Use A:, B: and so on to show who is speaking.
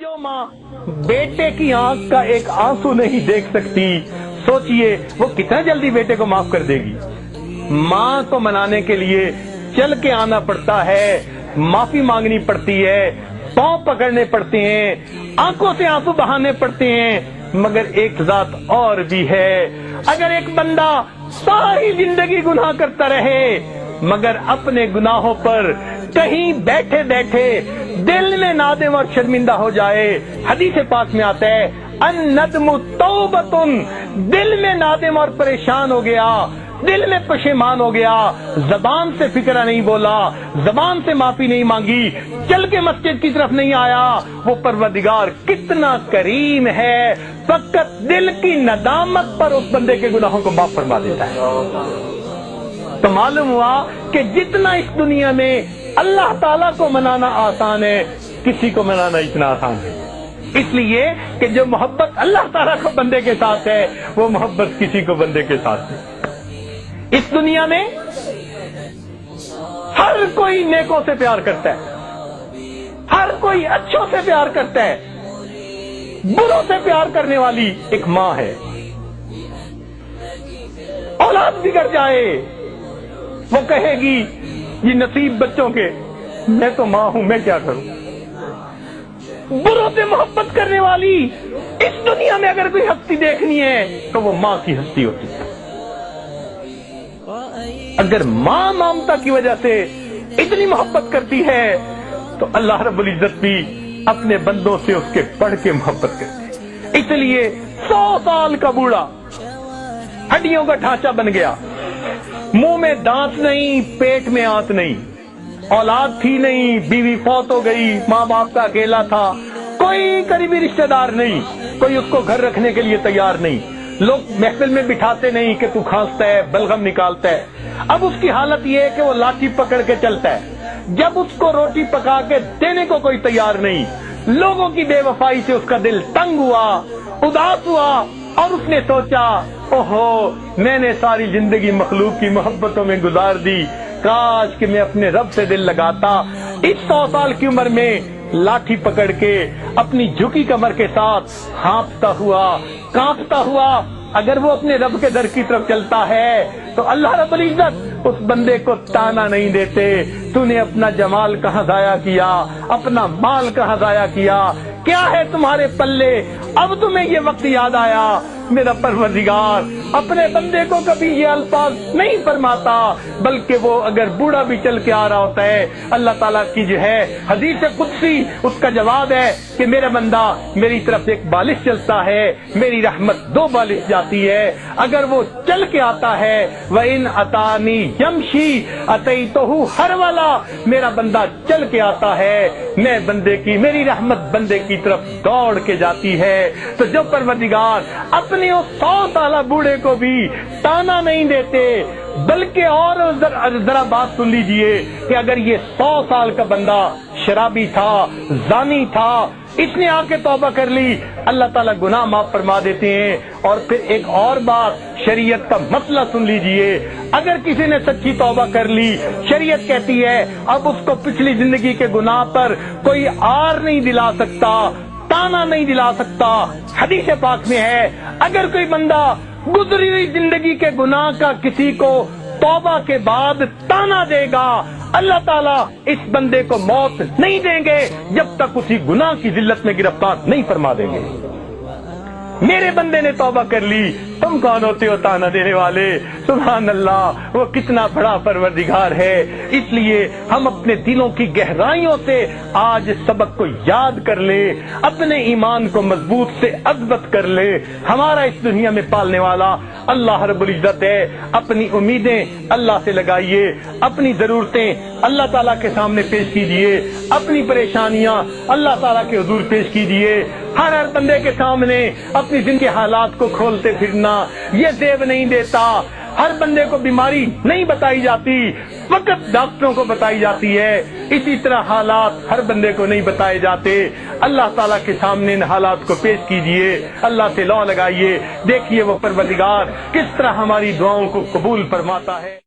A: جو ماں بیٹے کی آنکھ کا ایک آنسو نہیں دیکھ سکتی، سوچئے وہ کتنا جلدی بیٹے کو معاف کر دے گی۔ ماں کو منانے کے لیے چل کے آنا پڑتا ہے، معافی مانگنی پڑتی ہے، پاؤں پکڑنے پڑتے ہیں، آنکھوں سے آنسو بہانے پڑتے ہیں۔ مگر ایک ذات اور بھی ہے، اگر ایک بندہ ساری زندگی گناہ کرتا رہے مگر اپنے گناہوں پر کہیں بیٹھے بیٹھے دل میں نادم اور شرمندہ ہو جائے، حدیث پاک میں آتا ہے الندم توبۃ، دل میں نادم اور پریشان ہو گیا، دل میں پشیمان ہو گیا، زبان سے فکرہ نہیں بولا، زبان سے معافی نہیں مانگی، چل کے مسجد کی طرف نہیں آیا، وہ پروردگار کتنا کریم ہے، فقط دل کی ندامت پر اس بندے کے گناہوں کو معاف فرما دیتا ہے۔ تو معلوم ہوا کہ جتنا اس دنیا میں اللہ تعالیٰ کو منانا آسان ہے، کسی کو منانا اتنا آسان ہے۔ اس لیے کہ جو محبت اللہ تعالیٰ کو بندے کے ساتھ ہے وہ محبت کسی کو بندے کے ساتھ ہے۔ اس دنیا میں ہر کوئی نیکوں سے پیار کرتا ہے، ہر کوئی اچھوں سے پیار کرتا ہے، بروں سے پیار کرنے والی ایک ماں ہے۔ اولاد بگڑ جائے وہ کہے گی یہ نصیب بچوں کے، میں تو ماں ہوں، میں کیا کروں۔ بروں سے محبت کرنے والی اس دنیا میں اگر کوئی ہستی دیکھنی ہے تو وہ ماں کی ہستی ہوتی ہے۔ اگر ماں ممتا کی وجہ سے اتنی محبت کرتی ہے تو اللہ رب العزت بھی اپنے بندوں سے اس کے بڑھ کے محبت کرتے ہیں۔ اس لیے 100 سال کا بوڑھا ہڈیوں کا ڈھانچہ بن گیا، منہ میں دانت نہیں، پیٹ میں آنت نہیں، اولاد تھی نہیں، بیوی فوت ہو گئی، ماں باپ کا اکیلا تھا، کوئی قریبی رشتہ دار نہیں، کوئی اس کو گھر رکھنے کے لیے تیار نہیں، لوگ محفل میں بٹھاتے نہیں کہ تو کھانستا ہے، بلغم نکالتا ہے۔ اب اس کی حالت یہ ہے کہ وہ لاٹھی پکڑ کے چلتا ہے، جب اس کو روٹی پکا کے دینے کو کوئی تیار نہیں، لوگوں کی بے وفائی سے اس کا دل تنگ ہوا، اداس ہوا، اور اس نے سوچا اوہو میں نے ساری زندگی مخلوق کی محبتوں میں گزار دی، کاش کہ میں اپنے رب سے دل لگاتا۔ اس 100 سال کی عمر میں لاٹھی پکڑ کے اپنی جھکی کمر کے ساتھ ہانپتا ہوا، کانپتا ہوا اگر وہ اپنے رب کے در کی طرف چلتا ہے تو اللہ رب العزت اس بندے کو تانا نہیں دیتے، تو نے اپنا جمال کہاں ضائع کیا، اپنا مال کہاں ضائع کیا، کیا ہے تمہارے پلے، اب تمہیں یہ وقت یاد آیا۔ میرا پروردگار اپنے بندے کو کبھی یہ الفاظ نہیں فرماتا، بلکہ وہ اگر بوڑھا بھی چل کے آ رہا ہوتا ہے، اللہ تعالیٰ کی جو ہے حدیث قدسی اس کا جواب ہے کہ میرا بندہ میری طرف ایک بالش چلتا ہے، میری رحمت 2 بالش جاتی ہے۔ اگر وہ چل کے آتا ہے وَإِنْ أَتَانِي يَمْشِي أَتَيْتُهُ هَرْوَلًا، میرا بندہ چل کے آتا ہے، میں بندے کی، میری رحمت بندے کی طرف دوڑ کے جاتی ہے۔ تو جو پروردگار اپنے اس 100 سالہ بوڑھے کو بھی تانا نہیں دیتے، بلکہ اور ذرا بات سن لیجئے کہ اگر یہ 100 سال کا بندہ شرابی تھا، زانی تھا، اس نے آ کے توبہ کر لی، اللہ تعالیٰ گناہ معاف فرما دیتے ہیں۔ اور پھر ایک اور بات، شریعت کا مسئلہ سن لیجئے، اگر کسی نے سچی توبہ کر لی، شریعت کہتی ہے اب اس کو پچھلی زندگی کے گناہ پر کوئی آر نہیں دلا سکتا، تانا نہیں دلا سکتا۔ حدیث پاک میں ہے اگر کوئی بندہ گزری ہوئی زندگی کے گناہ کا کسی کو توبہ کے بعد تانا دے گا، اللہ تعالیٰ اس بندے کو موت نہیں دیں گے جب تک اسی گناہ کی ذلت میں گرفتار نہیں فرما دیں گے۔ میرے بندے نے توبہ کر لی، تم کون ہوتے ہو تانا دینے والے؟ سبحان اللہ، وہ کتنا بڑا پروردگار ہے۔ اس لیے ہم اپنے دلوں کی گہرائیوں سے آج سبق کو یاد کر لے، اپنے ایمان کو مضبوط سے اثبت کر لے۔ ہمارا اس دنیا میں پالنے والا اللہ رب العزت ہے۔ اپنی امیدیں اللہ سے لگائیے، اپنی ضرورتیں اللہ تعالیٰ کے سامنے پیش کیجئے، اپنی پریشانیاں اللہ تعالیٰ کے حضور پیش کیجئے۔ ہر بندے کے سامنے اپنی زندگی کے حالات کو کھولتے پھرنا یہ زیب نہیں دیتا۔ ہر بندے کو بیماری نہیں بتائی جاتی، فقط ڈاکٹروں کو بتائی جاتی ہے۔ اسی طرح حالات ہر بندے کو نہیں بتائے جاتے۔ اللہ تعالیٰ کے سامنے ان حالات کو پیش کیجئے، اللہ سے لو لگائیے، دیکھیے وہ پروردگار کس طرح ہماری دعاؤں کو قبول فرماتا ہے۔